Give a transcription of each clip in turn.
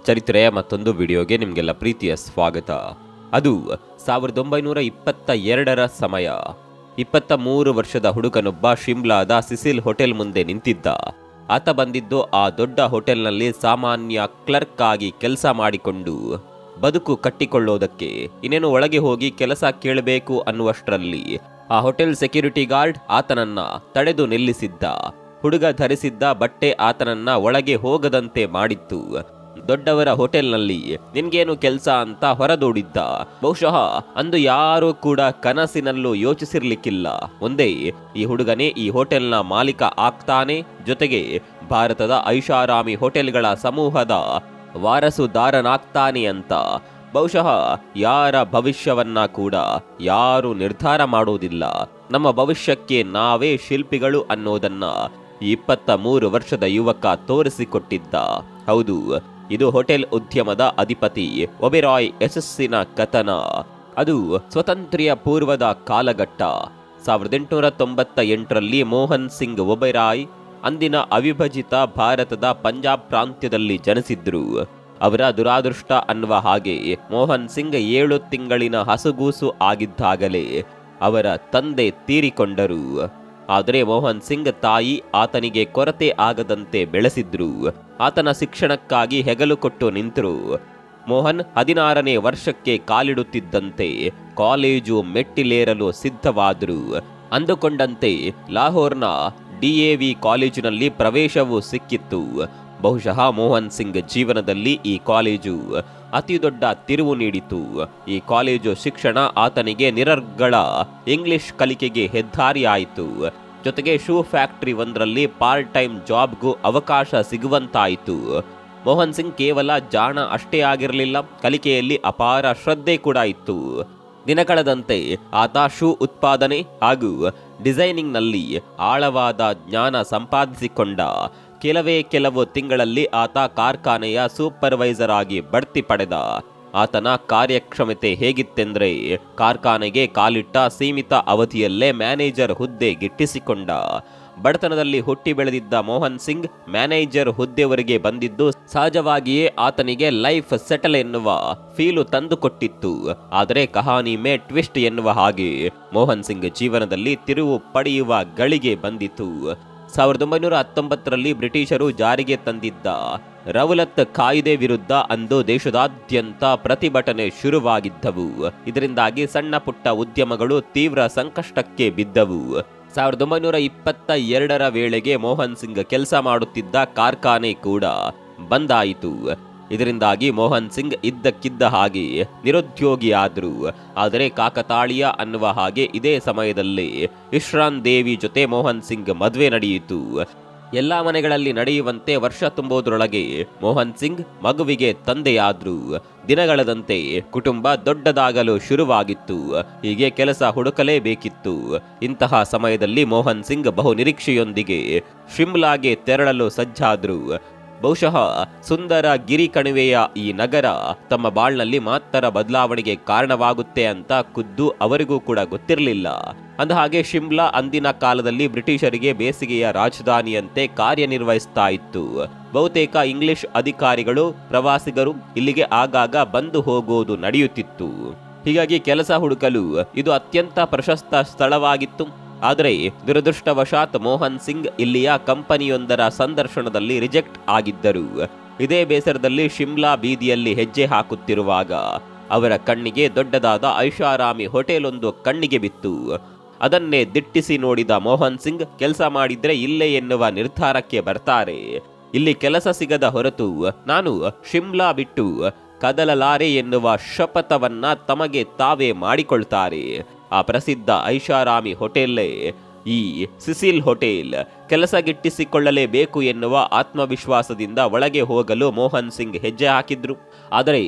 ಚರಿತ್ರೆಯ ಮತ್ತೊಂದು ವಿಡಿಯೋಗೆ ನಿಮಗೆಲ್ಲ ಪ್ರೀತಿಯ ಸ್ವಾಗತ. ಅದು 1922ರ ಸಮಯ. 23 ವರ್ಷದ ಹುಡುಗನೊಬ್ಬ ಶಿಮ್ಲಾದ ಸಿಸಿಲ್ ಹೋಟೆಲ್ ಮುಂದೆ ನಿಂತಿದ್ದ. ಆತ ಬಂದಿದ್ದು ಆ ದೊಡ್ಡ ಹೋಟೆಲ್ನಲ್ಲಿ ಸಾಮಾನ್ಯ ಕ್ಲರ್ಕ್ ಆಗಿ ಕೆಲಸ ಮಾಡಿಕೊಂಡು ಬದುಕು ಕಟ್ಟಿಕೊಳ್ಳೋದಕ್ಕೆ. ಇನ್ನೇನು ಒಳಗೆ ಹೋಗಿ ಕೆಲಸ ಕೇಳಬೇಕು ಅನ್ನುವಷ್ಟರಲ್ಲಿ ಆ ಹೋಟೆಲ್ ಸೆಕ್ಯೂರಿಟಿ ಗಾರ್ಡ್ ಆತನನ್ನ ತಡೆದು ನಿಲ್ಲಿಸಿದ್ದ. ಹುಡುಗ ಧರಿಸಿದ್ದ ಬಟ್ಟೆ ಆತನನ್ನ ಒಳಗೆ ಹೋಗದಂತೆ ಮಾಡಿತ್ತು. ದೊಡ್ಡವರ ಹೋಟೆಲ್ನಲ್ಲಿ ನಿನ್ಗೇನು ಕೆಲಸ ಅಂತ ಹೊರದೂಡಿದ್ದ. ಬಹುಶಃ ಅಂದು ಯಾರೂ ಕೂಡ ಕನಸಿನಲ್ಲೂ ಯೋಚಿಸಿರ್ಲಿಕ್ಕಿಲ್ಲ, ಒಂದೇ ಈ ಹುಡುಗನೇ ಈ ಹೋಟೆಲ್ನ ಮಾಲೀಕ ಆಗ್ತಾನೆ, ಜೊತೆಗೆ ಭಾರತದ ಐಷಾರಾಮಿ ಹೋಟೆಲ್ಗಳ ಸಮೂಹದ ವಾರಸುದಾರನಾಗ್ತಾನೆ ಅಂತ. ಬಹುಶಃ ಯಾರ ಭವಿಷ್ಯವನ್ನ ಕೂಡ ಯಾರು ನಿರ್ಧಾರ ಮಾಡೋದಿಲ್ಲ. ನಮ್ಮ ಭವಿಷ್ಯಕ್ಕೆ ನಾವೇ ಶಿಲ್ಪಿಗಳು ಅನ್ನೋದನ್ನ 23 ವರ್ಷದ ಯುವಕ ತೋರಿಸಿಕೊಟ್ಟಿದ್ದ. ಹೌದು, ಇದು ಹೋಟೆಲ್ ಉದ್ಯಮದ ಅಧಿಪತಿ ಒಬೆರಾಯ್ ಯಶಸ್ಸಿನ ಕಥನ. ಅದು ಸ್ವಾತಂತ್ರ್ಯ ಪೂರ್ವದ ಕಾಲಘಟ್ಟ. 1898ರಲ್ಲಿ ಮೋಹನ್ ಸಿಂಗ್ ಒಬೆರಾಯ್ ಅಂದಿನ ಅವಿಭಜಿತ ಭಾರತದ ಪಂಜಾಬ್ ಪ್ರಾಂತ್ಯದಲ್ಲಿ ಜನಿಸಿದ್ರು. ಅವರ ದುರಾದೃಷ್ಟ ಅನ್ನುವ ಹಾಗೆ ಮೋಹನ್ ಸಿಂಗ್ 7 ತಿಂಗಳಿನ ಹಸುಗೂಸು ಆಗಿದ್ದಾಗಲೇ ಅವರ ತಂದೆ ತೀರಿಕೊಂಡರು. ಆದರೆ ಮೋಹನ್ ಸಿಂಗ್ ತಾಯಿ ಆತನಿಗೆ ಕೊರತೆ ಆಗದಂತೆ ಬೆಳೆಸಿದ್ರು. ಆತನ ಶಿಕ್ಷಣಕ್ಕಾಗಿ ಹೆಗಲು ಕೊಟ್ಟು ನಿಂತರು. ಮೋಹನ್ 16ನೇ ವರ್ಷಕ್ಕೆ ಕಾಲಿಡುತ್ತಿದ್ದಂತೆ ಕಾಲೇಜು ಮೆಟ್ಟಿಲೇರಲು ಸಿದ್ಧವಾದರು. ಅಂದುಕೊಂಡಂತೆ ಲಾಹೋರ್ನ DAV ಕಾಲೇಜಿನಲ್ಲಿ ಪ್ರವೇಶವೂ ಸಿಕ್ಕಿತ್ತು. ಬಹುಶಃ ಮೋಹನ್ ಸಿಂಗ್ ಜೀವನದಲ್ಲಿ ಈ ಕಾಲೇಜು ಅತಿ ದೊಡ್ಡ ತಿರುವು ನೀಡಿತು. ಈ ಕಾಲೇಜು ಶಿಕ್ಷಣ ಆತನಿಗೆ ನಿರರ್ಗಳ ಇಂಗ್ಲಿಷ್ ಕಲಿಕೆಗೆ ಹೆದ್ದಾರಿಯಾಯಿತು. ಜೊತೆಗೆ ಶೂ ಫ್ಯಾಕ್ಟರಿ ಒಂದರಲ್ಲಿ ಪಾರ್ಟ್ ಟೈಮ್ ಜಾಬ್ಗೂ ಅವಕಾಶ ಸಿಗುವಂತಾಯಿತು. ಮೋಹನ್ ಸಿಂಗ್ ಕೇವಲ ಜಾಣ ಅಷ್ಟೇ ಆಗಿರಲಿಲ್ಲ, ಕಲಿಕೆಯಲ್ಲಿ ಅಪಾರ ಶ್ರದ್ಧೆ ಕೂಡ ಇತ್ತು. ದಿನ ಕಳೆದಂತೆ ಆತ ಶೂ ಉತ್ಪಾದನೆ ಹಾಗೂ ಡಿಸೈನಿಂಗ್ನಲ್ಲಿ ಆಳವಾದ ಜ್ಞಾನ ಸಂಪಾದಿಸಿಕೊಂಡ. ಕೆಲವು ತಿಂಗಳಲ್ಲಿ ಆತ ಕಾರ್ಖಾನೆಯ ಸೂಪರ್ವೈಸರ್ ಆಗಿ ಬಡ್ತಿ ಪಡೆದ. ಆತನ ಕಾರ್ಯಕ್ಷಮತೆ ಹೇಗಿತ್ತೆಂದ್ರೆ ಕಾರ್ಖಾನೆಗೆ ಕಾಲಿಟ್ಟ ಸೀಮಿತ ಅವಧಿಯಲ್ಲೇ ಮ್ಯಾನೇಜರ್ ಹುದ್ದೆ ಗಿಟ್ಟಿಸಿಕೊಂಡ. ಬಡತನದಲ್ಲಿ ಹುಟ್ಟಿ ಬೆಳೆದಿದ್ದ ಮೋಹನ್ ಸಿಂಗ್ ಮ್ಯಾನೇಜರ್ ಹುದ್ದೆವರೆಗೆ ಬಂದಿದ್ದು ಸಹಜವಾಗಿಯೇ ಆತನಿಗೆ ಲೈಫ್ ಸೆಟಲ್ ಎನ್ನುವ ಫೀಲು ತಂದುಕೊಟ್ಟಿತ್ತು. ಆದರೆ ಕಹಾನಿ ಮೇ ಟ್ವಿಸ್ಟ್ ಎನ್ನುವ ಹಾಗೆ ಮೋಹನ್ ಸಿಂಗ್ ಜೀವನದಲ್ಲಿ ತಿರುವು ಪಡೆಯುವ ಗಳಿಗೆ ಬಂದಿತು. 1919ರಲ್ಲಿ ಬ್ರಿಟಿಷರು ಜಾರಿಗೆ ತಂದಿದ್ದ ರೌಲತ್ ಕಾಯ್ದೆ ವಿರುದ್ಧ ಅಂದು ದೇಶದಾದ್ಯಂತ ಪ್ರತಿಭಟನೆ ಶುರುವಾಗಿದ್ದವು. ಇದರಿಂದಾಗಿ ಸಣ್ಣ ಪುಟ್ಟ ಉದ್ಯಮಗಳು ತೀವ್ರ ಸಂಕಷ್ಟಕ್ಕೆ ಬಿದ್ದವು. 1922ರ ವೇಳೆಗೆ ಮೋಹನ್ ಸಿಂಗ್ ಕೆಲಸ ಮಾಡುತ್ತಿದ್ದ ಕಾರ್ಖಾನೆ ಕೂಡ ಬಂದಾಯಿತು. ಇದರಿಂದಾಗಿ ಮೋಹನ್ ಸಿಂಗ್ ಇದ್ದಕ್ಕಿದ್ದ ಹಾಗೆ ನಿರುದ್ಯೋಗಿಯಾದರು. ಆದರೆ ಕಾಕತಾಳೀಯ ಅನ್ನುವ ಹಾಗೆ ಇದೇ ಸಮಯದಲ್ಲಿ ಇಶ್ರಾನ್ ದೇವಿ ಜೊತೆ ಮೋಹನ್ ಸಿಂಗ್ ಮದುವೆ ನಡೆಯಿತು. ಎಲ್ಲ ಮನೆಗಳಲ್ಲಿ ನಡೆಯುವಂತೆ ವರ್ಷ ತುಂಬೋದ್ರೊಳಗೆ ಮೋಹನ್ ಸಿಂಗ್ ಮಗುವಿಗೆ ತಂದೆಯಾದ್ರು. ದಿನಗಳದಂತೆ ಕುಟುಂಬ ದೊಡ್ಡದಾಗಲು ಶುರುವಾಗಿತ್ತು. ಹೀಗೆ ಕೆಲಸ ಹುಡುಕಲೇಬೇಕಿತ್ತು. ಇಂತಹ ಸಮಯದಲ್ಲಿ ಮೋಹನ್ ಸಿಂಗ್ ಬಹು ನಿರೀಕ್ಷೆಯೊಂದಿಗೆ ಶಿಮ್ಲಾಗೆ ತೆರಳಲು ಸಜ್ಜಾದ್ರು. ಬಹುಶಃ ಸುಂದರ ಗಿರಿ ಕಣಿವೆಯ ಈ ನಗರ ತಮ್ಮ ಬಾಳ್ನಲ್ಲಿ ಮಾತ್ರ ಬದಲಾವಣೆಗೆ ಕಾರಣವಾಗುತ್ತೆ ಅಂತ ಖುದ್ದು ಅವರಿಗೂ ಕೂಡ ಗೊತ್ತಿರಲಿಲ್ಲ. ಅಂದಹಾಗೆ ಶಿಮ್ಲಾ ಅಂದಿನ ಕಾಲದಲ್ಲಿ ಬ್ರಿಟಿಷರಿಗೆ ಬೇಸಿಗೆಯ ರಾಜಧಾನಿಯಂತೆ ಕಾರ್ಯನಿರ್ವಹಿಸ್ತಾ ಇತ್ತು. ಬಹುತೇಕ ಇಂಗ್ಲಿಷ್ ಅಧಿಕಾರಿಗಳು ಪ್ರವಾಸಿಗರು ಇಲ್ಲಿಗೆ ಆಗಾಗ ಬಂದು ಹೋಗೋದು ನಡೆಯುತ್ತಿತ್ತು. ಹೀಗಾಗಿ ಕೆಲಸ ಹುಡುಕಲು ಇದು ಅತ್ಯಂತ ಪ್ರಶಸ್ತ ಸ್ಥಳವಾಗಿತ್ತು. ಆದರೆ ದುರದೃಷ್ಟವಶಾತ್ ಮೋಹನ್ ಸಿಂಗ್ ಇಲ್ಲಿಯ ಕಂಪನಿಯೊಂದರ ಸಂದರ್ಶನದಲ್ಲಿ ರಿಜೆಕ್ಟ್ ಆಗಿದ್ದರು. ಇದೇ ಬೇಸರದಲ್ಲಿ ಶಿಮ್ಲಾ ಬೀದಿಯಲ್ಲಿ ಹೆಜ್ಜೆ ಹಾಕುತ್ತಿರುವಾಗ ಅವರ ಕಣ್ಣಿಗೆ ದೊಡ್ಡದಾದ ಐಷಾರಾಮಿ ಹೋಟೆಲ್ ಒಂದು ಕಣ್ಣಿಗೆ ಬಿತ್ತು. ಅದನ್ನೇ ದಿಟ್ಟಿಸಿ ನೋಡಿದ ಮೋಹನ್ ಸಿಂಗ್ ಕೆಲಸ ಮಾಡಿದ್ರೆ ಇಲ್ಲೇ ಎನ್ನುವ ನಿರ್ಧಾರಕ್ಕೆ ಬರ್ತಾರೆ. ಇಲ್ಲಿ ಕೆಲಸ ಸಿಗದ ಹೊರತು ನಾನು ಶಿಮ್ಲಾ ಬಿಟ್ಟು ಕದಲಲಾರೆ ಎನ್ನುವ ಶಪಥವನ್ನ ತಮಗೆ ತಾವೇ ಮಾಡಿಕೊಳ್ತಾರೆ. ಆ ಪ್ರಸಿದ್ಧ ಐಷಾರಾಮಿ ಹೋಟೆಲ್ಲೇ ಈ ಸಿಸಿಲ್ ಹೋಟೆಲ್. ಕೆಲಸ ಗಿಟ್ಟಿಸಿಕೊಳ್ಳಲೇಬೇಕು ಎನ್ನುವ ಆತ್ಮವಿಶ್ವಾಸದಿಂದ ಒಳಗೆ ಹೋಗಲು ಮೋಹನ್ ಸಿಂಗ್ ಹೆಜ್ಜೆ ಹಾಕಿದ್ರು. ಆದರೆ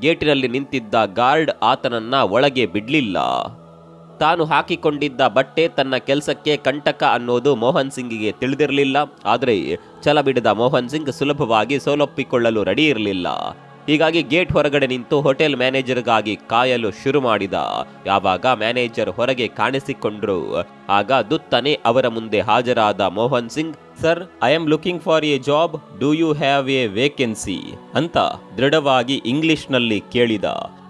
ಗೇಟಿನಲ್ಲಿ ನಿಂತಿದ್ದ ಗಾರ್ಡ್ ಆತನನ್ನ ಒಳಗೆ ಬಿಡ್ಲಿಲ್ಲ. ತಾನು ಹಾಕಿಕೊಂಡಿದ್ದ ಬಟ್ಟೆ ತನ್ನ ಕೆಲಸಕ್ಕೆ ಕಂಟಕ ಅನ್ನೋದು ಮೋಹನ್ ಸಿಂಗಿಗೆ ತಿಳಿದಿರಲಿಲ್ಲ. ಆದರೆ ಛಲ ಬಿಡದ ಮೋಹನ್ ಸಿಂಗ್ ಸುಲಭವಾಗಿ ಸೋಲೊಪ್ಪಿಕೊಳ್ಳಲು ರೆಡಿ ಇರಲಿಲ್ಲ. ಹೀಗಾಗಿ ಗೇಟ್ ಹೊರಗಡೆ ನಿಂತು ಹೋಟೆಲ್ ಮ್ಯಾನೇಜರ್ಗಾಗಿ ಕಾಯಲು ಶುರು ಮಾಡಿದ. ಯಾವಾಗ ಮ್ಯಾನೇಜರ್ ಹೊರಗೆ ಕಾಣಿಸಿಕೊಂಡ್ರು ಆಗ ದುತ್ತನೆ ಅವರ ಮುಂದೆ ಹಾಜರಾದ Mohan Singh sir, I am looking for a job, do you have a vacancy ಅಂತ ದೃಢವಾಗಿ ಇಂಗ್ಲಿಷ್ನಲ್ಲಿ ಕೇಳಿದ.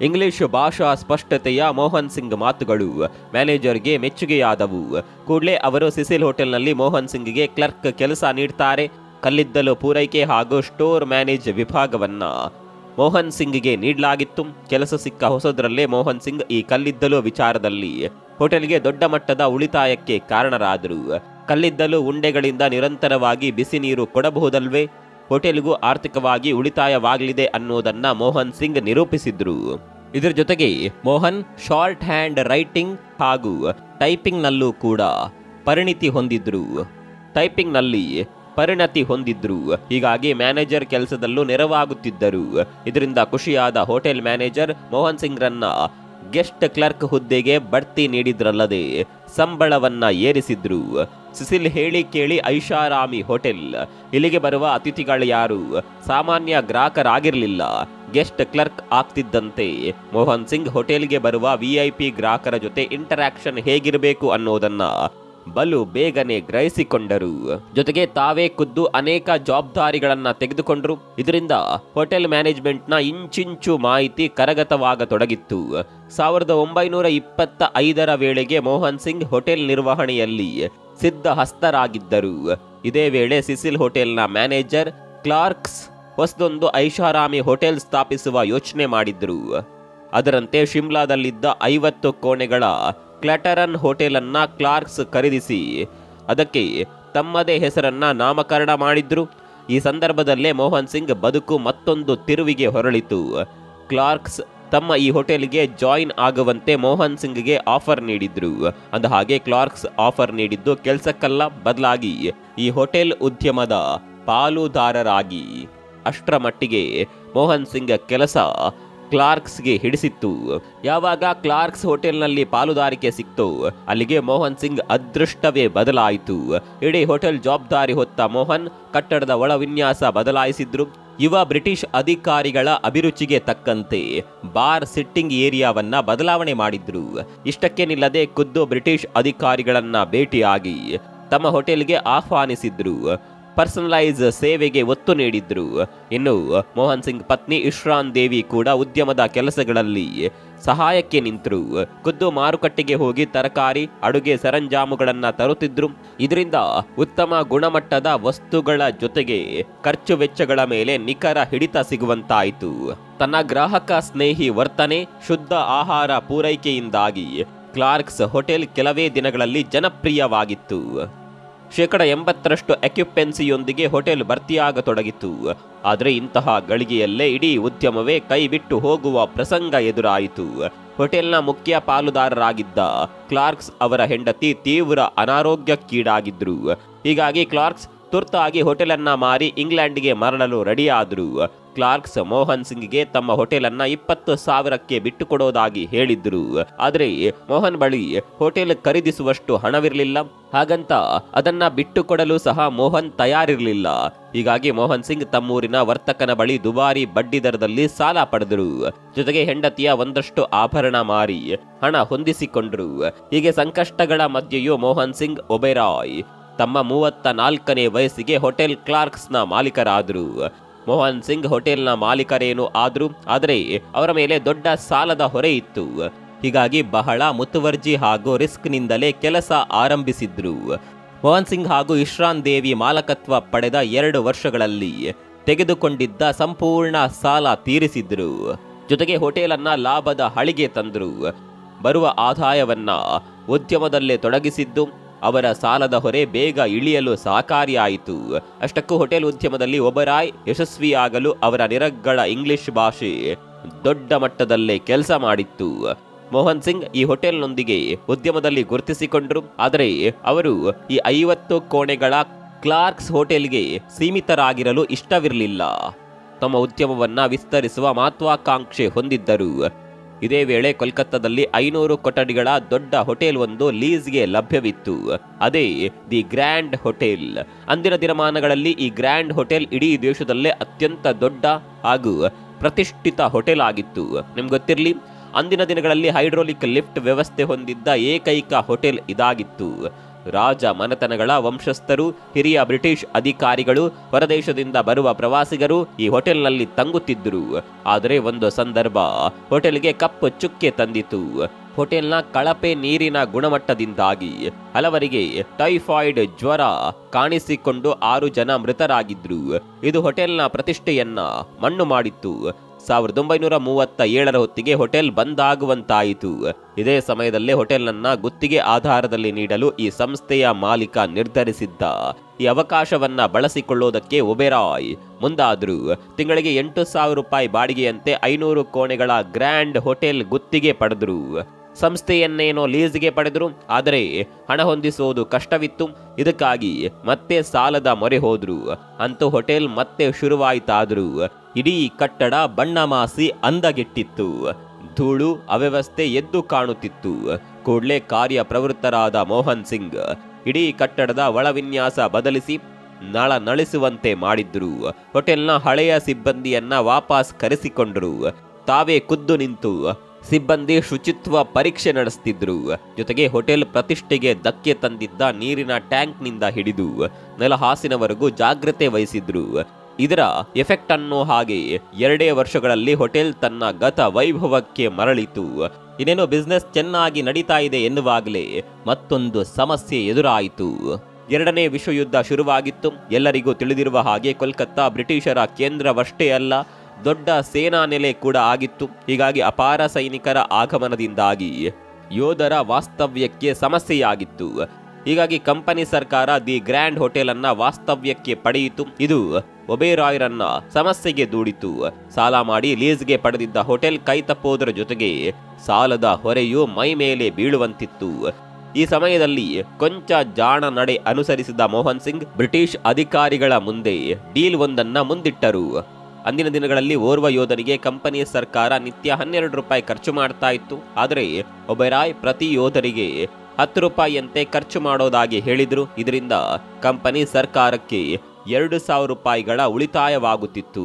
ಇಂಗ್ಲಿಷ್ ಭಾಷಾ ಸ್ಪಷ್ಟತೆಯ ಮೋಹನ್ ಸಿಂಗ್ ಮಾತುಗಳು ಮ್ಯಾನೇಜರ್ಗೆ ಮೆಚ್ಚುಗೆಯಾದವು. ಕೂಡಲೇ ಅವರು ಸಿಸಿಲ್ ಹೋಟೆಲ್ನಲ್ಲಿ ಮೋಹನ್ ಸಿಂಗ್ಗೆ ಕ್ಲರ್ಕ್ ಕೆಲಸ ನೀಡ್ತಾರೆ. ಕಲ್ಲಿದ್ದಲು ಪೂರೈಕೆ ಹಾಗೂ ಸ್ಟೋರ್ ಮ್ಯಾನೇಜ್ ವಿಭಾಗವನ್ನ ಮೋಹನ್ ಸಿಂಗ್ಗೆ ನೀಡಲಾಗಿತ್ತು. ಕೆಲಸ ಸಿಕ್ಕ ಹೊಸದರಲ್ಲೇ ಮೋಹನ್ ಸಿಂಗ್ ಈ ಕಲ್ಲಿದ್ದಲು ವಿಚಾರದಲ್ಲಿ ಹೋಟೆಲ್ಗೆ ದೊಡ್ಡ ಮಟ್ಟದ ಉಳಿತಾಯಕ್ಕೆ ಕಾರಣರಾದರು. ಕಲ್ಲಿದ್ದಲು ಉಂಡೆಗಳಿಂದ ನಿರಂತರವಾಗಿ ಬಿಸಿ ನೀರು ಕೊಡಬಹುದಲ್ವೇ? ಹೋಟೆಲ್ಗೂ ಆರ್ಥಿಕವಾಗಿ ಉಳಿತಾಯವಾಗಲಿದೆ ಅನ್ನೋದನ್ನ ಮೋಹನ್ ಸಿಂಗ್ ನಿರೂಪಿಸಿದ್ರು. ಇದರ ಜೊತೆಗೆ ಮೋಹನ್ ಶಾರ್ಟ್ ಹ್ಯಾಂಡ್ ರೈಟಿಂಗ್ ಹಾಗೂ ಟೈಪಿಂಗ್ನಲ್ಲೂ ಕೂಡ ಪರಿಣಿತಿ ಹೊಂದಿದ್ರು. ಹೀಗಾಗಿ ಮ್ಯಾನೇಜರ್ ಕೆಲಸದಲ್ಲೂ ನೆರವಾಗುತ್ತಿದ್ದರು. ಇದರಿಂದ ಖುಷಿಯಾದ ಹೋಟೆಲ್ ಮ್ಯಾನೇಜರ್ ಮೋಹನ್ ಸಿಂಗ್ರನ್ನ ಗೆಸ್ಟ್ ಕ್ಲರ್ಕ್ ಹುದ್ದೆಗೆ ಬಡ್ತಿ ನೀಡಿದ್ರಲ್ಲದೆ ಸಂಬಳವನ್ನ ಏರಿಸಿದ್ರು. ಸಿಸಿಲ್ ಹೇಳಿ ಕೇಳಿ ಐಷಾರಾಮಿ ಹೋಟೆಲ್. ಇಲ್ಲಿಗೆ ಬರುವ ಅತಿಥಿಗಳು ಯಾರು ಸಾಮಾನ್ಯ ಗ್ರಾಹಕರಾಗಿರಲಿಲ್ಲ. ಗೆಸ್ಟ್ ಕ್ಲರ್ಕ್ ಆಗ್ತಿದ್ದಂತೆ ಮೋಹನ್ ಸಿಂಗ್ ಹೋಟೆಲ್ಗೆ ಬರುವ VIP ಗ್ರಾಹಕರ ಜೊತೆ ಇಂಟರಾಕ್ಷನ್ ಹೇಗಿರಬೇಕು ಅನ್ನೋದನ್ನ ಬಲು ಬೇಗನೆ ಗ್ರಹಿಸಿಕೊಂಡರು. ಜೊತೆಗೆ ತಾವೇ ಖುದ್ದು ಅನೇಕ ಜವಾಬ್ದಾರಿಗಳನ್ನ ತೆಗೆದುಕೊಂಡ್ರು. ಇದರಿಂದ ಹೋಟೆಲ್ ಮ್ಯಾನೇಜ್ಮೆಂಟ್ನ ಇಂಚಿಂಚು ಮಾಹಿತಿ ಕರಗತವಾಗತೊಡಗಿತ್ತು. 1925ರ ವೇಳೆಗೆ ಮೋಹನ್ ಸಿಂಗ್ ಹೋಟೆಲ್ ನಿರ್ವಹಣೆಯಲ್ಲಿ ಸಿದ್ಧಹಸ್ತರಾಗಿದ್ದರು. ಇದೇ ವೇಳೆ ಸಿಸಿಲ್ ಹೋಟೆಲ್ನ ಮ್ಯಾನೇಜರ್ ಕ್ಲಾರ್ಕ್ಸ್ ಹೊಸದೊಂದು ಐಷಾರಾಮಿ ಹೋಟೆಲ್ ಸ್ಥಾಪಿಸುವ ಯೋಚನೆ ಮಾಡಿದ್ರು. ಅದರಂತೆ ಶಿಮ್ಲಾದಲ್ಲಿದ್ದ 50 ಕೋಣೆಗಳ ಕ್ಲಾಟರನ್ ಹೋಟೆಲನ್ನ ಕ್ಲಾರ್ಕ್ಸ್ ಖರೀದಿಸಿ ಅದಕ್ಕೆ ತಮ್ಮದೇ ಹೆಸರನ್ನ ನಾಮಕರಣ ಮಾಡಿದ್ರು. ಈ ಸಂದರ್ಭದಲ್ಲೇ ಮೋಹನ್ ಸಿಂಗ್ ಬದುಕು ಮತ್ತೊಂದು ತಿರುವಿಗೆ ಹೊರಳಿತು. ಕ್ಲಾರ್ಕ್ಸ್ ತಮ್ಮ ಈ ಹೋಟೆಲ್ಗೆ ಜಾಯಿನ್ ಆಗುವಂತೆ ಮೋಹನ್ ಸಿಂಗ್ಗೆ ಆಫರ್ ನೀಡಿದ್ರು. ಅಂದಹಾಗೆ ಕ್ಲಾರ್ಕ್ಸ್ ಆಫರ್ ನೀಡಿದ್ದು ಕೆಲಸಕ್ಕಲ್ಲ, ಬದಲಾಗಿ ಈ ಹೋಟೆಲ್ ಉದ್ಯಮದ ಪಾಲುದಾರರಾಗಿ. ಅಷ್ಟರ ಮಟ್ಟಿಗೆ ಮೋಹನ್ ಸಿಂಗ್ ಕೆಲಸ ಕ್ಲಾರ್ಕ್ಸ್ಗೆ ಹಿಡಿಸಿತ್ತು. ಯಾವಾಗ ಕ್ಲಾರ್ಕ್ಸ್ ಹೋಟೆಲ್ನಲ್ಲಿ ಪಾಲುದಾರಿಕೆ ಸಿಕ್ತೋ ಅಲ್ಲಿಗೆ ಮೋಹನ್ ಸಿಂಗ್ ಅದೃಷ್ಟವೇ ಬದಲಾಯಿತು. ಇಡೀ ಹೋಟೆಲ್ ಜವಾಬ್ದಾರಿ ಹೊತ್ತ ಮೋಹನ್ ಕಟ್ಟಡದ ಒಳ ವಿನ್ಯಾಸ ಬದಲಾಯಿಸಿದ್ರು. ಯುವ ಬ್ರಿಟಿಷ್ ಅಧಿಕಾರಿಗಳ ಅಭಿರುಚಿಗೆ ತಕ್ಕಂತೆ ಬಾರ್ ಸಿಟ್ಟಿಂಗ್ ಏರಿಯಾವನ್ನ ಬದಲಾವಣೆ ಮಾಡಿದ್ರು. ಇಷ್ಟಕ್ಕೆ ನಿಲ್ಲದೆ ಖುದ್ದು ಬ್ರಿಟಿಷ್ ಅಧಿಕಾರಿಗಳನ್ನ ಭೇಟಿಯಾಗಿ ತಮ್ಮ ಹೋಟೆಲ್ಗೆ ಆಹ್ವಾನಿಸಿದ್ರು. ಪರ್ಸನಲೈಸ್ ಸೇವೆಗೆ ಒತ್ತು ನೀಡಿದ್ರು. ಇನ್ನು ಮೋಹನ್ ಸಿಂಗ್ ಪತ್ನಿ ಇಶ್ರಾನ್ ದೇವಿ ಕೂಡ ಉದ್ಯಮದ ಕೆಲಸಗಳಲ್ಲಿ ಸಹಾಯಕ್ಕೆ ನಿಂತರು. ಖುದ್ದು ಮಾರುಕಟ್ಟೆಗೆ ಹೋಗಿ ತರಕಾರಿ, ಅಡುಗೆ ಸರಂಜಾಮುಗಳನ್ನ ತರುತ್ತಿದ್ರು. ಇದರಿಂದ ಉತ್ತಮ ಗುಣಮಟ್ಟದ ವಸ್ತುಗಳ ಜೊತೆಗೆ ಖರ್ಚು ವೆಚ್ಚಗಳ ಮೇಲೆ ನಿಖರ ಹಿಡಿತ ಸಿಗುವಂತಾಯಿತು. ತನ್ನ ಗ್ರಾಹಕ ಸ್ನೇಹಿ ವರ್ತನೆ, ಶುದ್ಧ ಆಹಾರ ಪೂರೈಕೆಯಿಂದಾಗಿ ಕ್ಲಾರ್ಕ್ಸ್ ಹೋಟೆಲ್ ಕೆಲವೇ ದಿನಗಳಲ್ಲಿ ಜನಪ್ರಿಯವಾಗಿತ್ತು. 80% ಅಕ್ಯುಪೆನ್ಸಿಯೊಂದಿಗೆ ಹೋಟೆಲ್ ಭರ್ತಿಯಾಗತೊಡಗಿತು. ಆದರೆ ಇಂತಹ ಗಳಿಗೆಯಲ್ಲೇ ಇಡೀ ಉದ್ಯಮವೇ ಕೈಬಿಟ್ಟು ಹೋಗುವ ಪ್ರಸಂಗ ಎದುರಾಯಿತು. ಹೋಟೆಲ್ನ ಮುಖ್ಯ ಪಾಲುದಾರರಾಗಿದ್ದ ಕ್ಲಾರ್ಕ್ಸ್ ಅವರ ಹೆಂಡತಿ ತೀವ್ರ ಅನಾರೋಗ್ಯಕ್ಕೀಡಾಗಿದ್ರು. ಹೀಗಾಗಿ ಕ್ಲಾರ್ಕ್ಸ್ ತುರ್ತಾಗಿ ಹೋಟೆಲನ್ನ ಮಾರಿ ಇಂಗ್ಲೆಂಡ್ಗೆ ಮರಳಲು ರೆಡಿಯಾದರು. ಕ್ಲಾರ್ಕ್ಸ್ ಮೋಹನ್ ಸಿಂಗ್ಗೆ ತಮ್ಮ ಹೋಟೆಲನ್ನ 20,000ಕ್ಕೆ ಬಿಟ್ಟುಕೊಡೋದಾಗಿ ಹೇಳಿದ್ರು. ಆದರೆ ಮೋಹನ್ ಬಳಿ ಹೋಟೆಲ್ ಖರೀದಿಸುವಷ್ಟು ಹಣವಿರಲಿಲ್ಲ. ಹಾಗಂತ ಅದನ್ನ ಬಿಟ್ಟುಕೊಡಲು ಸಹ ಮೋಹನ್ ತಯಾರಿರಲಿಲ್ಲ. ಹೀಗಾಗಿ ಮೋಹನ್ ಸಿಂಗ್ ತಮ್ಮೂರಿನ ವರ್ತಕನ ಬಳಿ ದುಬಾರಿ ಬಡ್ಡಿ ದರದಲ್ಲಿ ಸಾಲ ಪಡೆದರು. ಜೊತೆಗೆ ಹೆಂಡತಿಯ ಒಂದಷ್ಟು ಆಭರಣ ಮಾರಿ ಹಣ ಹೊಂದಿಸಿಕೊಂಡ್ರು. ಹೀಗೆ ಸಂಕಷ್ಟಗಳ ಮಧ್ಯೆಯೂ ಮೋಹನ್ ಸಿಂಗ್ ಒಬೆರಾಯ್ ತಮ್ಮ 34ನೇ ವಯಸ್ಸಿಗೆ ಹೋಟೆಲ್ ಕ್ಲಾರ್ಕ್ಸ್ನ ಮಾಲೀಕರಾದರು. ಮೋಹನ್ ಸಿಂಗ್ ಹೋಟೆಲ್ನ ಮಾಲೀಕರೇನು ಆದ್ರು, ಆದರೆ ಅವರ ಮೇಲೆ ದೊಡ್ಡ ಸಾಲದ ಹೊರೆ ಇತ್ತು. ಹೀಗಾಗಿ ಬಹಳ ಮುತುವರ್ಜಿ ಹಾಗೂ ರಿಸ್ಕ್ನಿಂದಲೇ ಕೆಲಸ ಆರಂಭಿಸಿದ್ರು. ಮೋಹನ್ ಸಿಂಗ್ ಹಾಗೂ ಇಶ್ರಾನ್ ದೇವಿ ಮಾಲಕತ್ವ ಪಡೆದ 2 ವರ್ಷಗಳಲ್ಲಿ ತೆಗೆದುಕೊಂಡಿದ್ದ ಸಂಪೂರ್ಣ ಸಾಲ ತೀರಿಸಿದ್ರು. ಜೊತೆಗೆ ಹೋಟೆಲನ್ನ ಲಾಭದ ಹಳಿಗೆ ತಂದ್ರು. ಬರುವ ಆದಾಯವನ್ನ ಉದ್ಯಮದಲ್ಲೇ ತೊಡಗಿಸಿದ್ದು ಅವರ ಸಾಲದ ಹೊರೆ ಬೇಗ ಇಳಿಯಲು ಸಹಕಾರಿಯಾಯಿತು. ಅಷ್ಟಕ್ಕೂ ಹೋಟೆಲ್ ಉದ್ಯಮದಲ್ಲಿ ಒಬೆರಾಯ್ ಯಶಸ್ವಿಯಾಗಲು ಅವರ ನಿರರ್ಗಳ ಇಂಗ್ಲಿಷ್ ಭಾಷೆ ದೊಡ್ಡ ಮಟ್ಟದಲ್ಲೇ ಕೆಲಸ ಮಾಡಿತ್ತು. ಮೋಹನ್ ಸಿಂಗ್ ಈ ಹೋಟೆಲ್ನೊಂದಿಗೆ ಉದ್ಯಮದಲ್ಲಿ ಗುರುತಿಸಿಕೊಂಡ್ರು. ಆದರೆ ಅವರು ಈ 50 ಕೋಣೆಗಳ ಕ್ಲಾರ್ಕ್ಸ್ ಹೋಟೆಲ್ಗೆ ಸೀಮಿತರಾಗಿರಲು ಇಷ್ಟವಿರಲಿಲ್ಲ. ತಮ್ಮ ಉದ್ಯಮವನ್ನ ವಿಸ್ತರಿಸುವ ಮಹತ್ವಾಕಾಂಕ್ಷೆ ಹೊಂದಿದ್ದರು. ಇದೇ ವೇಳೆ ಕೋಲ್ಕತ್ತಾದಲ್ಲಿ 500 ಕೊಠಡಿಗಳ ದೊಡ್ಡ ಹೋಟೆಲ್ ಒಂದು ಲೀಸ್ಗೆ ಲಭ್ಯವಿತ್ತು. ಅದೇ ದಿ ಗ್ರ್ಯಾಂಡ್ ಹೋಟೆಲ್. ಅಂದಿನ ದಿನಮಾನಗಳಲ್ಲಿ ಈ ಗ್ರ್ಯಾಂಡ್ ಹೋಟೆಲ್ ಇಡೀ ದೇಶದಲ್ಲೇ ಅತ್ಯಂತ ದೊಡ್ಡ ಹಾಗೂ ಪ್ರತಿಷ್ಠಿತ ಹೋಟೆಲ್ ಆಗಿತ್ತು. ನಿಮ್ಗೆ ಗೊತ್ತಿರಲಿ, ಅಂದಿನ ದಿನಗಳಲ್ಲಿ ಹೈಡ್ರೋಲಿಕ್ ಲಿಫ್ಟ್ ವ್ಯವಸ್ಥೆ ಹೊಂದಿದ್ದ ಏಕೈಕ ಹೋಟೆಲ್ ಇದಾಗಿತ್ತು. ರಾಜ ಮನೆತನಗಳ ವಂಶಸ್ಥರು, ಹಿರಿಯ ಬ್ರಿಟಿಷ್ ಅಧಿಕಾರಿಗಳು, ಹೊರದೇಶದಿಂದ ಬರುವ ಪ್ರವಾಸಿಗರು ಈ ಹೋಟೆಲ್ನಲ್ಲಿ ತಂಗುತ್ತಿದ್ದರು. ಆದರೆ ಒಂದು ಸಂದರ್ಭ ಹೋಟೆಲ್ಗೆ ಕಪ್ಪು ಚುಕ್ಕೆ ತಂದಿತು. ಹೋಟೆಲ್ನ ಕಳಪೆ ನೀರಿನ ಗುಣಮಟ್ಟದಿಂದಾಗಿ ಹಲವರಿಗೆ ಟೈಫಾಯ್ಡ್ ಜ್ವರ ಕಾಣಿಸಿಕೊಂಡು 6 ಜನ ಮೃತರಾಗಿದ್ರು. ಇದು ಹೋಟೆಲ್ನ ಪ್ರತಿಷ್ಠೆಯನ್ನ ಮಣ್ಣು ಮಾಡಿತ್ತು. 1937ರ ಹೊತ್ತಿಗೆ ಹೋಟೆಲ್ ಬಂದಾಗುವಂತಾಯಿತು. ಇದೇ ಸಮಯದಲ್ಲೇ ಹೋಟೆಲ್ನನ್ನ ಗುತ್ತಿಗೆ ಆಧಾರದಲ್ಲಿ ನೀಡಲು ಈ ಸಂಸ್ಥೆಯ ಮಾಲೀಕ ನಿರ್ಧರಿಸಿದ್ದ. ಈ ಅವಕಾಶವನ್ನ ಬಳಸಿಕೊಳ್ಳೋದಕ್ಕೆ ಒಬೆರಾಯ್ ಮುಂದಾದ್ರು. ತಿಂಗಳಿಗೆ 8,000 ರೂಪಾಯಿ ಬಾಡಿಗೆಯಂತೆ 500 ಕೋಣೆಗಳ ಗ್ರ್ಯಾಂಡ್ ಹೋಟೆಲ್ ಗುತ್ತಿಗೆ ಪಡೆದ್ರು. ಸಂಸ್ಥೆಯನ್ನೇನೋ ಲೀಸ್ಗೆ ಪಡೆದ್ರು. ಆದರೆ ಹಣ ಹೊಂದಿಸುವುದು ಕಷ್ಟವಿತ್ತು. ಇದಕ್ಕಾಗಿ ಮತ್ತೆ ಸಾಲದ ಮೊರೆ ಹೋದ್ರು. ಅಂತೂ ಹೋಟೆಲ್ ಮತ್ತೆ ಶುರುವಾಯಿತಾದ್ರು. ಇಡೀ ಕಟ್ಟಡ ಬಣ್ಣ ಮಾಸಿ ಅಂದಗೆಟ್ಟಿತ್ತು. ಧೂಳು ಅವ್ಯವಸ್ಥೆ ಎದ್ದು ಕಾಣುತ್ತಿತ್ತು. ಕೂಡಲೇ ಕಾರ್ಯಪ್ರವೃತ್ತರಾದ ಮೋಹನ್ ಸಿಂಗ್ ಇಡೀ ಕಟ್ಟಡದ ಒಳವಿನ್ಯಾಸ ಬದಲಿಸಿ ನಳಿಸುವಂತೆ ಮಾಡಿದ್ರು. ಹೋಟೆಲ್ನ ಹಳೆಯ ಸಿಬ್ಬಂದಿಯನ್ನ ವಾಪಸ್ ಕರೆಸಿಕೊಂಡ್ರು. ತಾವೇ ಖುದ್ದು ನಿಂತು ಸಿಬ್ಬಂದಿ ಶುಚಿತ್ವ ಪರೀಕ್ಷೆ ನಡೆಸ್ತಿದ್ರು. ಜೊತೆಗೆ ಹೋಟೆಲ್ ಪ್ರತಿಷ್ಠೆಗೆ ಧಕ್ಕೆ ತಂದಿದ್ದ ನೀರಿನ ಟ್ಯಾಂಕ್ನಿಂದ ಹಿಡಿದು ನೆಲಹಾಸಿನವರೆಗೂ ಜಾಗ್ರತೆ ವಹಿಸಿದ್ರು. ಇದರ ಎಫೆಕ್ಟ್ ಅನ್ನೋ ಹಾಗೆ 2 ವರ್ಷಗಳಲ್ಲಿ ಹೋಟೆಲ್ ತನ್ನ ಗತ ವೈಭವಕ್ಕೆ ಮರಳಿತು. ಇನ್ನೇನು ಬಿಸ್ನೆಸ್ ಚೆನ್ನಾಗಿ ನಡೀತಾ ಇದೆ ಎನ್ನುವಾಗಲೇ ಮತ್ತೊಂದು ಸಮಸ್ಯೆ ಎದುರಾಯಿತು. 2ನೇ ವಿಶ್ವಯುದ್ಧ ಶುರುವಾಗಿತ್ತು. ಎಲ್ಲರಿಗೂ ತಿಳಿದಿರುವ ಹಾಗೆ ಕೋಲ್ಕತ್ತಾ ಬ್ರಿಟಿಷರ ಕೇಂದ್ರವಷ್ಟೇ ಅಲ್ಲ, ದೊಡ್ಡ ಸೇನಾ ನೆಲೆ ಕೂಡ ಆಗಿತ್ತು. ಹೀಗಾಗಿ ಅಪಾರ ಸೈನಿಕರ ಆಗಮನದಿಂದಾಗಿ ಯೋಧರ ವಾಸ್ತವ್ಯಕ್ಕೆ ಸಮಸ್ಯೆಯಾಗಿತ್ತು. ಹೀಗಾಗಿ ಕಂಪನಿ ಸರ್ಕಾರ ದಿ ಗ್ರ್ಯಾಂಡ್ ಹೋಟೆಲ್ ಅನ್ನ ವಾಸ್ತವ್ಯಕ್ಕೆ ಪಡೆಯಿತು. ಇದು ಒಬೆರಾಯ್ರನ್ನ ಸಮಸ್ಯೆಗೆ ದೂಡಿತು. ಸಾಲ ಮಾಡಿ ಲೀಸ್ಗೆ ಪಡೆದಿದ್ದ ಹೋಟೆಲ್ ಕೈ ತಪ್ಪೋದರ ಜೊತೆಗೆ ಸಾಲದ ಹೊರೆಯು ಮೈ ಮೇಲೆ ಬೀಳುವಂತಿತ್ತು. ಈ ಸಮಯದಲ್ಲಿ ಕೊಂಚ ಜಾಣ ನಡೆ ಅನುಸರಿಸಿದ ಮೋಹನ್ ಸಿಂಗ್ ಬ್ರಿಟಿಷ್ ಅಧಿಕಾರಿಗಳ ಮುಂದೆ ಡೀಲ್ ಒಂದನ್ನ ಮುಂದಿಟ್ಟರು. ಅಂದಿನ ದಿನಗಳಲ್ಲಿ ಓರ್ವ ಯೋಧನಿಗೆ ಕಂಪನಿ ಸರ್ಕಾರ ನಿತ್ಯ 12 ರೂಪಾಯಿ ಖರ್ಚು ಮಾಡ್ತಾ ಇತ್ತು. ಆದರೆ ಒಬೆರಾಯ್ ಪ್ರತಿ ಯೋಧರಿಗೆ 10 ರೂಪಾಯಿಯಂತೆ ಖರ್ಚು ಮಾಡೋದಾಗಿ ಹೇಳಿದ್ರು. ಇದರಿಂದ ಕಂಪನಿ ಸರ್ಕಾರಕ್ಕೆ 2,000 ರೂಪಾಯಿಗಳ ಉಳಿತಾಯವಾಗುತ್ತಿತ್ತು.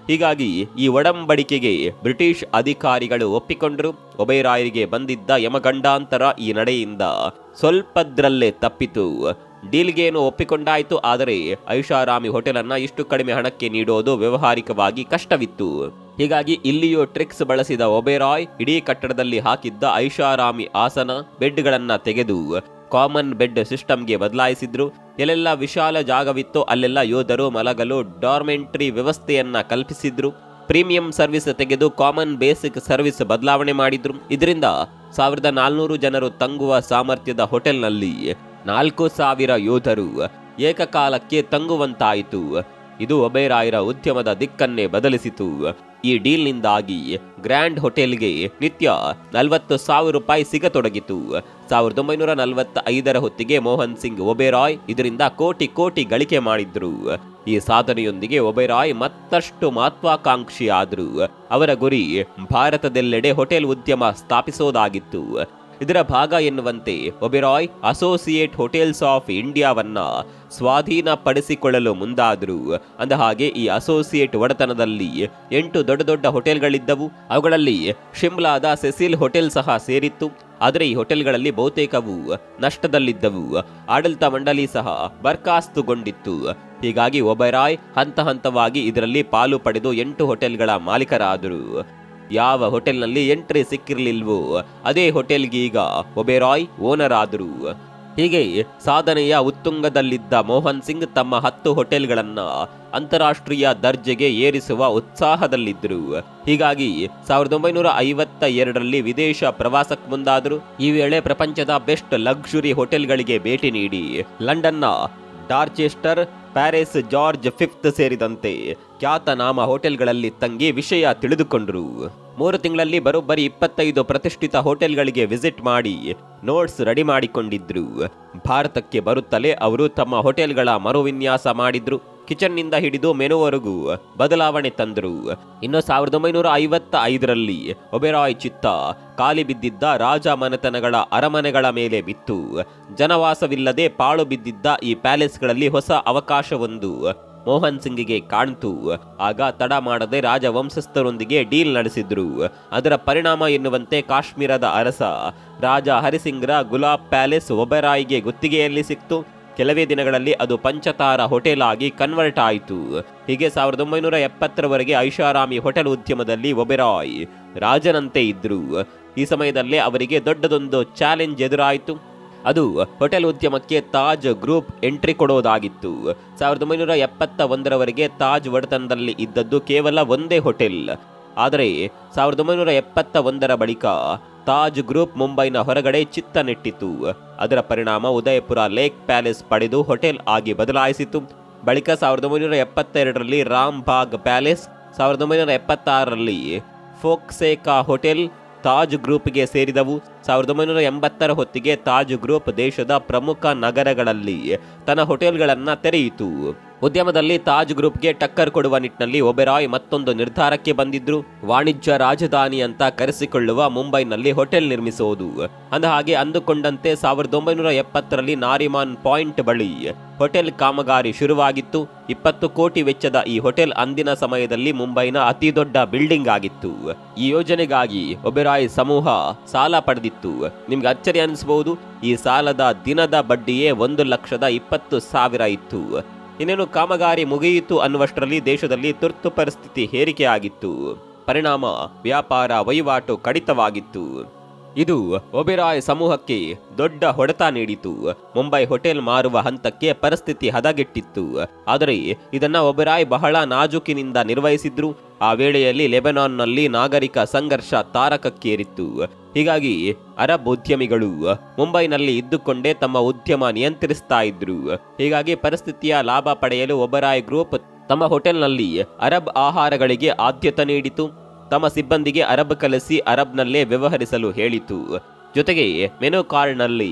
ಹೀಗಾಗಿ ಈ ಒಡಂಬಡಿಕೆಗೆ ಬ್ರಿಟಿಷ್ ಅಧಿಕಾರಿಗಳು ಒಪ್ಪಿಕೊಂಡರು. ಒಬೆರಾಯ್ಗೆ ಬಂದಿದ್ದ ಯಮಗಂಡಾಂತರ ಈ ನಡೆಯಿಂದ ಸ್ವಲ್ಪದ್ರಲ್ಲೇ ತಪ್ಪಿತು. ಡೀಲ್ಗೇನು ಒಪ್ಪಿಕೊಂಡಾಯಿತು. ಆದರೆ ಐಷಾರಾಮಿ ಹೋಟೆಲ್ ಅನ್ನ ಇಷ್ಟು ಕಡಿಮೆ ಹಣಕ್ಕೆ ನೀಡೋದು ವ್ಯವಹಾರಿಕವಾಗಿ ಕಷ್ಟವಿತ್ತು. ಹೀಗಾಗಿ ಇಲ್ಲಿಯೂ ಟ್ರಿಕ್ಸ್ ಬಳಸಿದ ಒಬೆರಾಯ್ ಇಡೀ ಕಟ್ಟಡದಲ್ಲಿ ಹಾಕಿದ್ದ ಐಷಾರಾಮಿ ಆಸನ ಬೆಡ್ಗಳನ್ನ ತೆಗೆದು ಕಾಮನ್ ಬೆಡ್ ಸಿಸ್ಟಮ್ಗೆ ಬದಲಾಯಿಸಿದ್ರು. ಎಲ್ಲೆಲ್ಲ ವಿಶಾಲ ಜಾಗವಿತ್ತು ಅಲ್ಲೆಲ್ಲ ಯೋಧರು ಮಲಗಲು ಡಾರ್ಮೆಂಟ್ರಿ ವ್ಯವಸ್ಥೆಯನ್ನ ಕಲ್ಪಿಸಿದ್ರು. ಪ್ರೀಮಿಯಂ ಸರ್ವಿಸ್ ತೆಗೆದು ಕಾಮನ್ ಬೇಸಿಕ್ ಸರ್ವಿಸ್ ಬದಲಾವಣೆ ಮಾಡಿದ್ರು. ಇದರಿಂದ 1,400 ಜನರು ತಂಗುವ ಸಾಮರ್ಥ್ಯದ ಹೋಟೆಲ್ನಲ್ಲಿ 4,000 ಯೋಧರು ಏಕಕಾಲಕ್ಕೆ ತಂಗುವಂತಾಯಿತು. ಇದು ಒಬೆರಾಯ್ರ ಉದ್ಯಮದ ದಿಕ್ಕನ್ನೇ ಬದಲಿಸಿತು. ಈ ಡೀಲ್ನಿಂದಾಗಿ ಗ್ರ್ಯಾಂಡ್ ಹೋಟೆಲ್ಗೆ ನಿತ್ಯ 40,000 ರೂಪಾಯಿ ಸಿಗತೊಡಗಿತು. 1945ರ ಹೊತ್ತಿಗೆ ಮೋಹನ್ ಸಿಂಗ್ ಒಬೆರಾಯ್ ಇದರಿಂದ ಕೋಟಿ ಗಳಿಕೆ ಮಾಡಿದ್ರು. ಈ ಸಾಧನೆಯೊಂದಿಗೆ ಒಬೆರಾಯ್ ಮತ್ತಷ್ಟು ಮಹತ್ವಾಕಾಂಕ್ಷಿಯಾದರು. ಅವರ ಗುರಿ ಭಾರತದೆಲ್ಲೆಡೆ ಹೋಟೆಲ್ ಉದ್ಯಮ ಸ್ಥಾಪಿಸೋದಾಗಿತ್ತು. ಇದರ ಭಾಗ ಎನ್ನುವಂತೆ ಒಬೆರಾಯ್ ಅಸೋಸಿಯೇಟ್ ಹೋಟೆಲ್ಸ್ ಆಫ್ ಇಂಡಿಯಾವನ್ನ ಸ್ವಾಧೀನಪಡಿಸಿಕೊಳ್ಳಲು ಮುಂದಾದರು. ಅಂದಹಾಗೆ ಈ ಅಸೋಸಿಯೇಟ್ ಒಡೆತನದಲ್ಲಿ 8 ದೊಡ್ಡ ಹೋಟೆಲ್ಗಳಿದ್ದವು. ಅವುಗಳಲ್ಲಿ ಶಿಮ್ಲಾದ ಸೆಸಿಲ್ ಹೋಟೆಲ್ ಸಹ ಸೇರಿತ್ತು. ಆದರೆ ಈ ಹೋಟೆಲ್ಗಳಲ್ಲಿ ಬಹುತೇಕವು ನಷ್ಟದಲ್ಲಿದ್ದವು. ಆಡಳಿತ ಮಂಡಳಿ ಸಹ ಬರ್ಖಾಸ್ತುಗೊಂಡಿತ್ತು. ಹೀಗಾಗಿ ಒಬೆರಾಯ್ ಹಂತವಾಗಿ ಇದರಲ್ಲಿ ಪಾಲು ಪಡೆದು 8 ಹೋಟೆಲ್ಗಳ ಮಾಲೀಕರಾದರು. ಯಾವ ಹೋಟೆಲ್ನಲ್ಲಿ ಎಂಟ್ರಿ ಸಿಕ್ಕಿರಲಿಲ್ವೋ ಅದೇ ಹೋಟೆಲ್ಗೀಗ ಒಬೆರಾಯ್ ಓನರ್ ಆದರು. ಹೀಗೆ ಸಾಧನೆಯ ಉತ್ತುಂಗದಲ್ಲಿದ್ದ ಮೋಹನ್ ಸಿಂಗ್ ತಮ್ಮ 10 ಹೋಟೆಲ್ಗಳನ್ನ ಅಂತಾರಾಷ್ಟ್ರೀಯ ದರ್ಜೆಗೆ ಏರಿಸುವ ಉತ್ಸಾಹದಲ್ಲಿದ್ದರು. ಹೀಗಾಗಿ 1952ರಲ್ಲಿ ವಿದೇಶ ಪ್ರವಾಸಕ್ಕೆ ಮುಂದಾದರು. ಈ ವೇಳೆ ಪ್ರಪಂಚದ ಬೆಸ್ಟ್ ಲಕ್ಸುರಿ ಹೋಟೆಲ್ಗಳಿಗೆ ಭೇಟಿ ನೀಡಿ ಲಂಡನ್ನ ಡಾರ್ಚೆಸ್ಟರ್, ಪ್ಯಾರಿಸ್ ಜಾರ್ಜ್ ಫಿಫ್ತ್ ಸೇರಿದಂತೆ ಖ್ಯಾತನಾಮ ಹೋಟೆಲ್ಗಳಲ್ಲಿ ತಂಗಿ ವಿಷಯ ತಿಳಿದುಕೊಂಡರು. 3 ತಿಂಗಳಲ್ಲಿ ಬರೋಬ್ಬರಿ 25 ಪ್ರತಿಷ್ಠಿತ ಹೋಟೆಲ್ಗಳಿಗೆ ವಿಸಿಟ್ ಮಾಡಿ ನೋಟ್ಸ್ ರೆಡಿ ಮಾಡಿಕೊಂಡಿದ್ರು. ಭಾರತಕ್ಕೆ ಬರುತ್ತಲೇ ಅವರು ತಮ್ಮ ಹೋಟೆಲ್ಗಳ ಮರುವಿನ್ಯಾಸ ಮಾಡಿದ್ರು. ಕಿಚನ್ನಿಂದ ಹಿಡಿದು ಮೆನುವರೆಗೂ ಬದಲಾವಣೆ ತಂದರು. ಇನ್ನು 1955ರಲ್ಲಿ ಒಬೆರಾಯ್ ಚಿತ್ತ ಖಾಲಿ ಬಿದ್ದಿದ್ದ ರಾಜ ಮನೆತನಗಳ ಅರಮನೆಗಳ ಮೇಲೆ ಬಿತ್ತು. ಜನವಾಸವಿಲ್ಲದೆ ಪಾಳು ಬಿದ್ದಿದ್ದ ಈ ಪ್ಯಾಲೇಸ್ಗಳಲ್ಲಿ ಹೊಸ ಅವಕಾಶವೊಂದು ಮೋಹನ್ ಸಿಂಗ್ಗೆ ಕಾಣ್ತು. ಆಗ ತಡ ಮಾಡದೆ ರಾಜವಂಶಸ್ಥರೊಂದಿಗೆ ಡೀಲ್ ನಡೆಸಿದ್ರು. ಅದರ ಪರಿಣಾಮ ಎನ್ನುವಂತೆ ಕಾಶ್ಮೀರದ ಅರಸ ರಾಜ ಹರಿಸಿಂಗ್ರ ಗುಲಾಬ್ ಪ್ಯಾಲೇಸ್ ಒಬೆರಾಯ್ಗೆ ಗುತ್ತಿಗೆಯಲ್ಲಿ ಸಿಕ್ತು. ಕೆಲವೇ ದಿನಗಳಲ್ಲಿ ಅದು ಪಂಚತಾರ ಹೋಟೆಲ್ ಆಗಿ ಕನ್ವರ್ಟ್ ಆಯಿತು. ಹೀಗೆ 1970ರವರೆಗೆ ಐಷಾರಾಮಿ ಹೋಟೆಲ್ ಉದ್ಯಮದಲ್ಲಿ ಒಬೆರಾಯ್ ರಾಜನಂತೆ ಇದ್ರು. ಈ ಸಮಯದಲ್ಲೇ ಅವರಿಗೆ ದೊಡ್ಡದೊಂದು ಚಾಲೆಂಜ್ ಎದುರಾಯಿತು. ಅದು ಹೋಟೆಲ್ ಉದ್ಯಮಕ್ಕೆ ತಾಜ್ ಗ್ರೂಪ್ ಎಂಟ್ರಿ ಕೊಡೋದಾಗಿತ್ತು. 1971ರವರೆಗೆ ತಾಜ್ ಒಡೆತನದಲ್ಲಿ ಇದ್ದದ್ದು ಕೇವಲ ಒಂದೇ ಹೋಟೆಲ್. ಆದರೆ 1971ರ ಬಳಿಕ ತಾಜ್ ಗ್ರೂಪ್ ಮುಂಬೈನ ಹೊರಗಡೆ ಚಿತ್ತ ನೆಟ್ಟಿತು. ಅದರ ಪರಿಣಾಮ ಉದಯಪುರ ಲೇಕ್ ಪ್ಯಾಲೇಸ್ ಪಡೆದು ಹೋಟೆಲ್ ಆಗಿ ಬದಲಾಯಿಸಿತು. ಬಳಿಕ 1972ರಲ್ಲಿ ರಾಮ್ ಬಾಗ್ ಪ್ಯಾಲೇಸ್, 1976ರಲ್ಲಿ ಫೋಕ್ಸೇಕಾ ಹೋಟೆಲ್ ತಾಜ್ ಗ್ರೂಪ್ಗೆ ಸೇರಿದವು. 1980ರ ಹೊತ್ತಿಗೆ ತಾಜ್ ಗ್ರೂಪ್ ದೇಶದ ಪ್ರಮುಖ ನಗರಗಳಲ್ಲಿ ತನ್ನ ಹೋಟೆಲ್ಗಳನ್ನು ತೆರೆಯಿತು. ಉದ್ಯಮದಲ್ಲಿ ತಾಜ್ ಗ್ರೂಪ್ಗೆ ಟಕ್ಕರ್ ಕೊಡುವ ನಿಟ್ಟಿನಲ್ಲಿ ಒಬೆರಾಯ್ ಮತ್ತೊಂದು ನಿರ್ಧಾರಕ್ಕೆ ಬಂದಿದ್ರು. ವಾಣಿಜ್ಯ ರಾಜಧಾನಿ ಅಂತ ಕರೆಸಿಕೊಳ್ಳುವ ಮುಂಬೈನಲ್ಲಿ ಹೋಟೆಲ್ ನಿರ್ಮಿಸುವುದು. ಅಂದಹಾಗೆ ಅಂದುಕೊಂಡಂತೆ 1970ರಲ್ಲಿ ನಾರಿಮಾನ್ ಪಾಯಿಂಟ್ ಬಳಿ ಹೋಟೆಲ್ ಕಾಮಗಾರಿ ಶುರುವಾಗಿತ್ತು. 20 ಕೋಟಿ ವೆಚ್ಚದ ಈ ಹೋಟೆಲ್ ಅಂದಿನ ಸಮಯದಲ್ಲಿ ಮುಂಬೈನ ಅತಿ ದೊಡ್ಡ ಬಿಲ್ಡಿಂಗ್ ಆಗಿತ್ತು. ಈ ಯೋಜನೆಗಾಗಿ ಒಬೆರಾಯ್ ಸಮೂಹ ಸಾಲ ಪಡೆದಿತ್ತು. ನಿಮ್ಗೆ ಅಚ್ಚರಿ ಅನಿಸಬಹುದು, ಈ ಸಾಲದ ದಿನದ ಬಡ್ಡಿಯೇ 1,20,000 ಇತ್ತು. ಇನ್ನೇನು ಕಾಮಗಾರಿ ಮುಗಿಯಿತು ಅನ್ನುವಷ್ಟರಲ್ಲಿ ದೇಶದಲ್ಲಿ ತುರ್ತು ಪರಿಸ್ಥಿತಿ ಹೇರಿಕೆಯಾಗಿತ್ತು. ಪರಿಣಾಮ ವ್ಯಾಪಾರ ವಹಿವಾಟು ಕಡಿತವಾಗಿತ್ತು. ಇದು ಒಬೆರಾಯ್ ಸಮೂಹಕ್ಕೆ ದೊಡ್ಡ ಹೊಡೆತ ನೀಡಿತು. ಮುಂಬೈ ಹೋಟೆಲ್ ಮಾರುವ ಹಂತಕ್ಕೆ ಪರಿಸ್ಥಿತಿ ಹದಗೆಟ್ಟಿತ್ತು. ಆದರೆ ಇದನ್ನ ಒಬೆರಾಯ್ ಬಹಳ ನಾಜೂಕಿನಿಂದ ನಿರ್ವಹಿಸಿದ್ರು. ಆ ವೇಳೆಯಲ್ಲಿ ಲೆಬನಾನ್ನಲ್ಲಿ ನಾಗರಿಕ ಸಂಘರ್ಷ ತಾರಕಕ್ಕೇರಿತ್ತು. ಹೀಗಾಗಿ ಅರಬ್ ಉದ್ಯಮಿಗಳು ಮುಂಬೈನಲ್ಲಿ ಇದ್ದುಕೊಂಡೇ ತಮ್ಮ ಉದ್ಯಮ ನಿಯಂತ್ರಿಸ್ತಾ ಇದ್ರು. ಹೀಗಾಗಿ ಪರಿಸ್ಥಿತಿಯ ಲಾಭ ಪಡೆಯಲು ಒಬೆರಾಯ್ ಗ್ರೂಪ್ ತಮ್ಮ ಹೋಟೆಲ್ನಲ್ಲಿ ಅರಬ್ ಆಹಾರಗಳಿಗೆ ಆದ್ಯತೆ ನೀಡಿತು. ತಮ್ಮ ಸಿಬ್ಬಂದಿಗೆ ಅರಬ್ ಕಲಿಸಿ ಅರಬ್ನಲ್ಲೇ ವ್ಯವಹರಿಸಲು ಹೇಳಿತು. ಜೊತೆಗೆ ಮೆನು ಕಾರ್ಡ್ನಲ್ಲಿ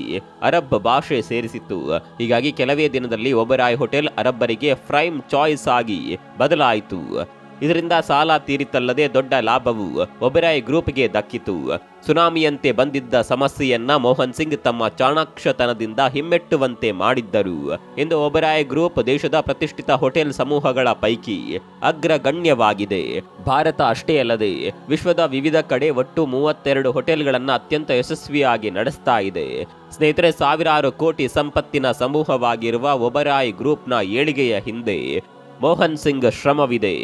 ಅರಬ್ ಭಾಷೆ ಸೇರಿಸಿತ್ತು. ಹೀಗಾಗಿ ಕೆಲವೇ ದಿನದಲ್ಲಿ ಒಬೆರಾಯ್ ಹೋಟೆಲ್ ಅರಬ್ಬರಿಗೆ ಪ್ರೈಮ್ ಚಾಯ್ಸ್ ಆಗಿ ಬದಲಾಯಿತು. ಇದರಿಂದ ಸಾಲ ತೀರಿತಲ್ಲದೆ ದೊಡ್ಡ ಲಾಭವು ಒಬೆರಾಯ್ ಗ್ರೂಪ್ಗೆ ದಕ್ಕಿತು. ಸುನಾಮಿಯಂತೆ ಬಂದಿದ್ದ ಸಮಸ್ಯೆಯನ್ನ ಮೋಹನ್ ಸಿಂಗ್ ತಮ್ಮ ಚಾಣಾಕ್ಷತನದಿಂದ ಹಿಮ್ಮೆಟ್ಟುವಂತೆ ಮಾಡಿದ್ದರು ಎಂದು ಒಬೆರಾಯ್ ಗ್ರೂಪ್ ದೇಶದ ಪ್ರತಿಷ್ಠಿತ ಹೋಟೆಲ್ ಸಮೂಹಗಳ ಪೈಕಿ ಅಗ್ರಗಣ್ಯವಾಗಿದೆ. ಭಾರತ ಅಷ್ಟೇ ಅಲ್ಲದೆ ವಿಶ್ವದ ವಿವಿಧ ಕಡೆ ಒಟ್ಟು 32 ಹೋಟೆಲ್ಗಳನ್ನು ಅತ್ಯಂತ ಯಶಸ್ವಿಯಾಗಿ ನಡೆಸ್ತಾ ಇದೆ. ಸ್ನೇಹಿತರೆ, ಸಾವಿರಾರು ಕೋಟಿ ಸಂಪತ್ತಿನ ಸಮೂಹವಾಗಿರುವ ಒಬೆರಾಯ್ ಗ್ರೂಪ್ನ ಏಳಿಗೆಯ ಹಿಂದೆ ಮೋಹನ್ ಸಿಂಗ್ ಶ್ರಮವಿದೆ.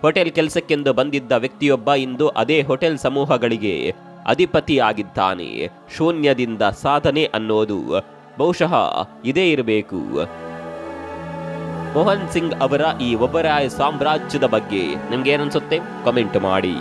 ಹೋಟೆಲ್ ಕೆಲಸಕ್ಕೆಂದು ಬಂದಿದ್ದ ವ್ಯಕ್ತಿಯೊಬ್ಬ ಇಂದು ಅದೇ ಹೋಟೆಲ್ ಸಮೂಹಗಳಿಗೆ ಅಧಿಪತಿಯಾಗಿದ್ದಾನೆ. ಶೂನ್ಯದಿಂದ ಸಾಧನೆ ಅನ್ನೋದು ಬಹುಶಃ ಇದೇ ಇರಬೇಕು. ಮೋಹನ್ ಸಿಂಗ್ ಅವರ ಈ ಒಬೆರಾಯ್ ಸಾಮ್ರಾಜ್ಯದ ಬಗ್ಗೆ ನಿಮ್ಗೆ ಏನನ್ಸುತ್ತೆ? ಕಮೆಂಟ್ ಮಾಡಿ.